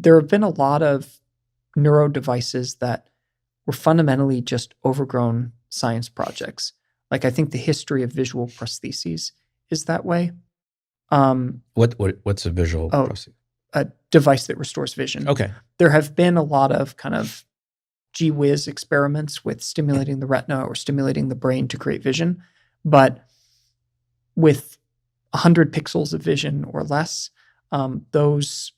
there have been a lot of neuro devices that were fundamentally just overgrown science projects. Like I think the history of visual prostheses is that way. What's a visual prosthesis? A device that restores vision. Okay. There have been a lot of kind of gee whiz experiments with stimulating the retina or stimulating the brain to create vision, but with 100 pixels of vision or less, those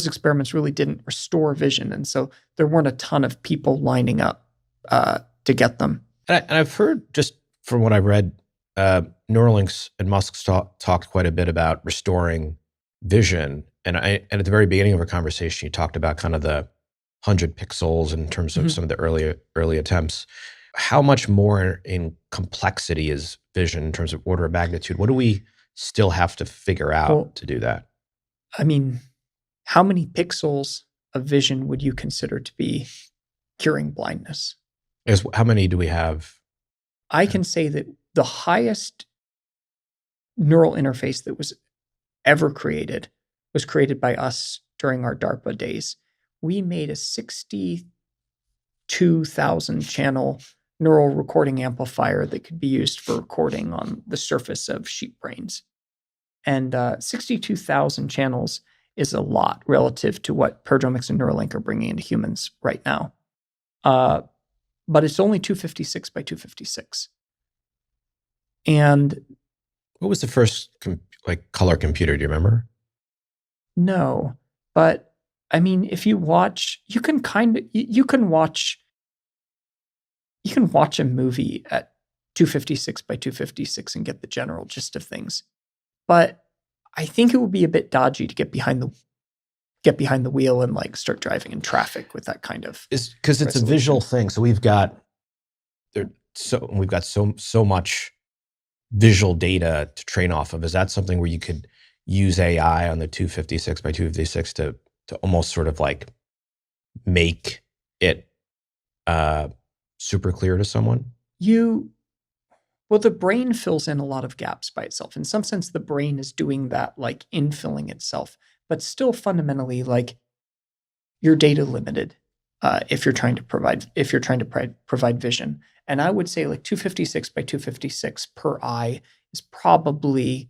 experiments really didn't restore vision, and so there weren't a ton of people lining up to get them. And I've heard, just from what I've read, Neuralinks and Musk talked quite a bit about restoring vision. And at the very beginning of our conversation, you talked about kind of the 100 pixels in terms of some of the early attempts. How much more in complexity is vision in terms of order of magnitude? What do we still have to figure out to do that? I mean, how many pixels of vision would you consider to be curing blindness? How many do we have? I can say that the highest neural interface that was ever created was created by us during our DARPA days. We made a 62,000 channel neural recording amplifier that could be used for recording on the surface of sheep brains. And 62,000 channels is a lot relative to what Paradromics and Neuralink are bringing into humans right now. But it's only 256 by 256. And what was the first color computer? Do you remember? No, but I mean, if you watch, you can watch a movie at 256 by 256 and get the general gist of things. But I think it would be a bit dodgy to get behind the wheel and like start driving in traffic with that kind of, because it's a visual thing. So we've got so much visual data to train off of. Is that something where you could use AI on the 256 by 256 to almost sort of like make it super clear to someone? Well, the brain fills in a lot of gaps by itself. In some sense, the brain is doing that, like infilling itself, but still fundamentally, like you're data limited if you're trying to provide vision. And I would say like 256 by 256 per eye is probably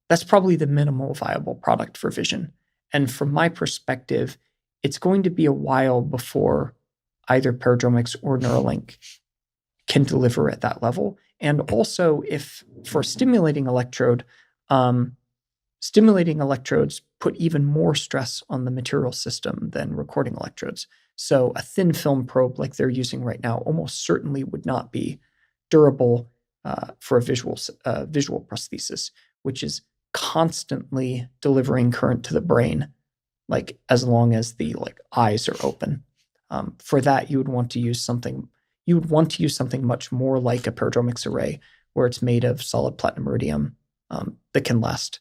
the minimal viable product for vision. And from my perspective, it's going to be a while before either Paradromics or Neuralink can deliver at that level. And also, if for stimulating electrodes put even more stress on the material system than recording electrodes. So a thin film probe like they're using right now almost certainly would not be durable for a visual prosthesis, which is constantly delivering current to the brain, like as long as the eyes are open. For that, you would want to use something much more like a Paradromics array, where it's made of solid platinum iridium that can last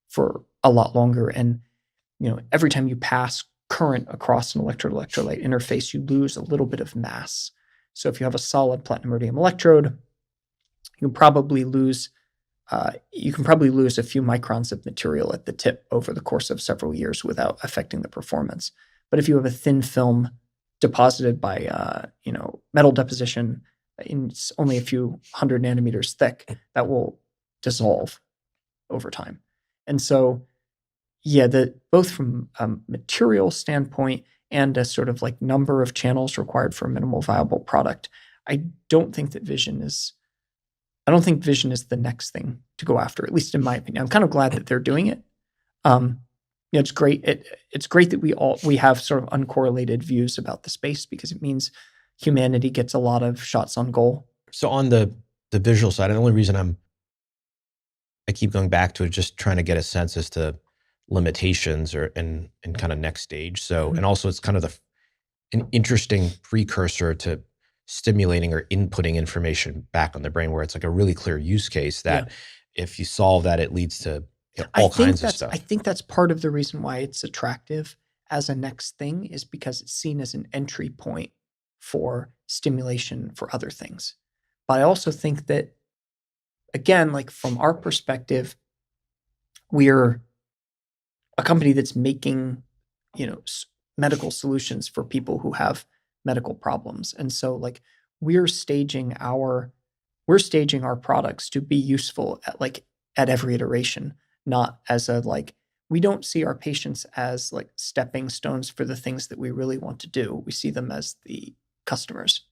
for a lot longer. And every time you pass current across an electrode-electrolyte interface, you lose a little bit of mass. So if you have a solid platinum iridium electrode, you can probably lose a few microns of material at the tip over the course of several years without affecting the performance. But if you have a thin film deposited by metal deposition in only a few 100 nanometers thick, that will dissolve over time. And so, both from a material standpoint and a sort of like number of channels required for a minimal viable product, I don't think vision is the next thing to go after, at least in my opinion. I'm kind of glad that they're doing it. It's great. It's great that we have sort of uncorrelated views about the space, because it means humanity gets a lot of shots on goal. So on the visual side, and the only reason I keep going back to it, just trying to get a sense as to limitations and kind of next stage. So, and also it's kind of an interesting precursor to stimulating or inputting information back on the brain, where it's like a really clear use case that if you solve that, it leads to all kinds of stuff. I think that's part of the reason why it's attractive as a next thing, is because it's seen as an entry point for stimulation for other things. But I also think that, again, like from our perspective, we're a company that's making medical solutions for people who have medical problems. And so like we're staging our products to be useful at every iteration, not as a like we don't see our patients as like stepping stones for the things that we really want to do. We see them as the customers.